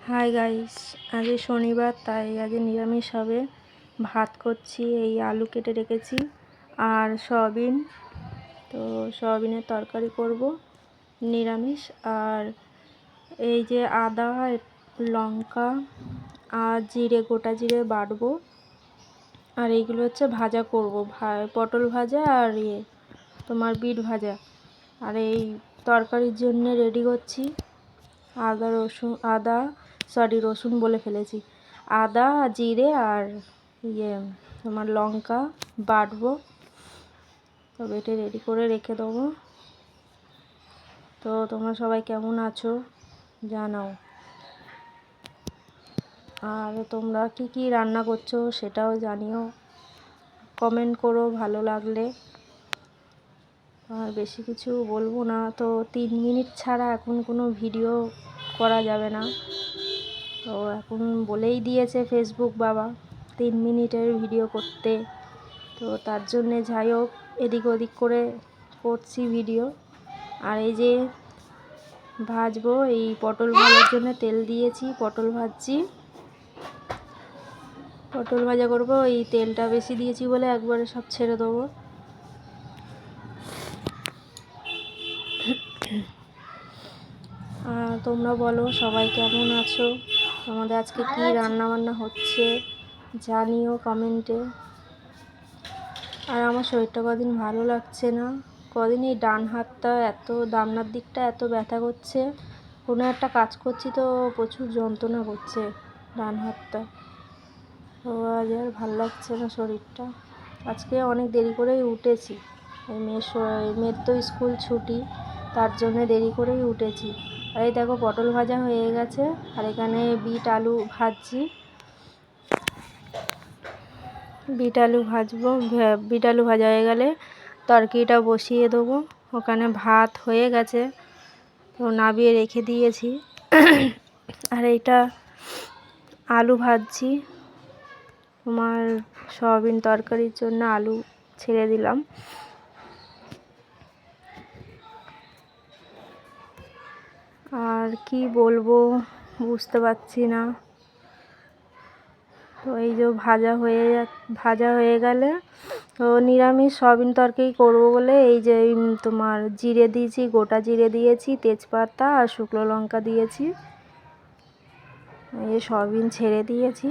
Hi guys, আজ শনিবার তাই আজ নিরামিষ হবে। ভাত করছি, এই আলু কেটে রেখেছি আর সয়াবিন, তো সয়াবিনের তরকারি করব নিরামিষ। আর এই যে আদা, লঙ্কা আর জিরে, গোটা জিরে বাটবো। আর এইগুলো হচ্ছে ভাজা করব, পটল ভাজা আর তোমার বিট ভাজা। আর এই তরকারির জন্য রেডি করছি রসুন বলে ফেলেছি, আদা, জিরে আর তোমার লঙ্কা বাটবো। তো বেটে রেডি করে রেখে দেবো। তো তোমরা সবাই কেমন আছো জানাও, আর তোমরা কি কি রান্না করছো সেটাও জানিও, কমেন্ট করো ভালো লাগলে। আর বেশি কিছু বলবো না, তো 3 মিনিট ছাড়া এখন কোনো ভিডিও করা যাবে না। তো এখন বলেই দিয়েছে ফেসবুক বাবা 3 মিনিটের ভিডিও করতে। তো তার জন্যে যাই হোক এদিক ওদিক করে করছি ভিডিও। আর এই যে ভাজবো, এই পটল ভাজার জন্য তেল দিয়েছি, পটল ভাজছি, পটল ভাজা করবো। এই তেলটা বেশি দিয়েছি বলে একবারে সব ছেড়ে দেবো। আর তোমরা বলো সবাই কেমন আছো, তোমাদের আজকে কি রান্না বান্না হচ্ছে জানিও কমেন্টে। আর আমার শরীরটা কদিন ভালো লাগছে না, কদিন এই ডান হাতটা এত দামনার দিকটা এত ব্যথা করছে। কোনো একটা কাজ করছি তো প্রচুর যন্ত্রণা করছে ডান হাতটা। তো আজ আর ভালো লাগছে না শরীরটা। আজকে অনেক দেরি করেই উঠেছি, এই মেয়ের তো স্কুল ছুটি, তার জন্য দেরি করেই উঠেছি। আর এই দেখো পটল ভাজা হয়ে গেছে, আর এখানে বিট আলু ভাজছি, বিট আলু ভাজবো। বিট আলু ভাজা হয়ে গেলে তরকারিটা বসিয়ে দেবো। ওখানে ভাত হয়ে গেছে, তো নামিয়ে রেখে দিয়েছি। আর এইটা আলু ভাজছি, তোমার সয়াবিন তরকারির জন্য আলু ছেড়ে দিলাম। আর কি বলবো বুঝতে পারছি না। তো এই যে ভাজা হয়ে গেলে তো নিরামিষ সয়াবিন তরকারি করবো বলে এই যে তোমার জিরে দিয়েছি, গোটা জিরে দিয়েছি, তেজপাতা আর শুকনো লঙ্কা দিয়েছি, এই সয়াবিন ছেড়ে দিয়েছি।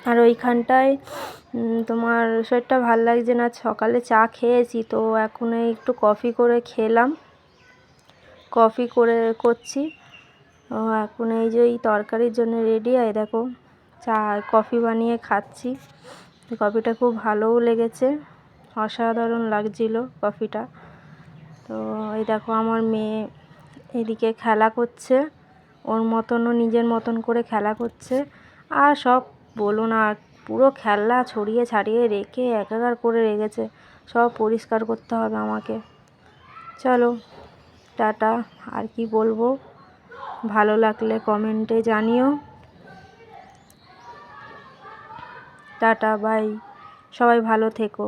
আর ওইখানটায় তোমার শরীরটা ভাল লাগছে না, সকালে চা খেয়েছি, তো এখন একটু কফি করে খেলাম, কফি করছি। ও এখন এই যে এই তরকারির জন্য রেডি। আর দেখো কফি বানিয়ে খাচ্ছি, কফিটা খুব ভালোও লেগেছে, অসাধারণ লাগছিল কফিটা। তো এই দেখো আমার মেয়ে এদিকে খেলা করছে, ওর মতনও নিজের মতন করে খেলা করছে। আর সব বলো না, পুরো খেলনা ছড়িয়ে ছাড়িয়ে রেখে একাকার করে রেখেছে, সব পরিষ্কার করতে হবে আমাকে। চলো টাটা, আর কি বলবো, ভালো লাগলে কমেন্টে জানিও। টাটা, বাই, সবাই ভালো থেকো।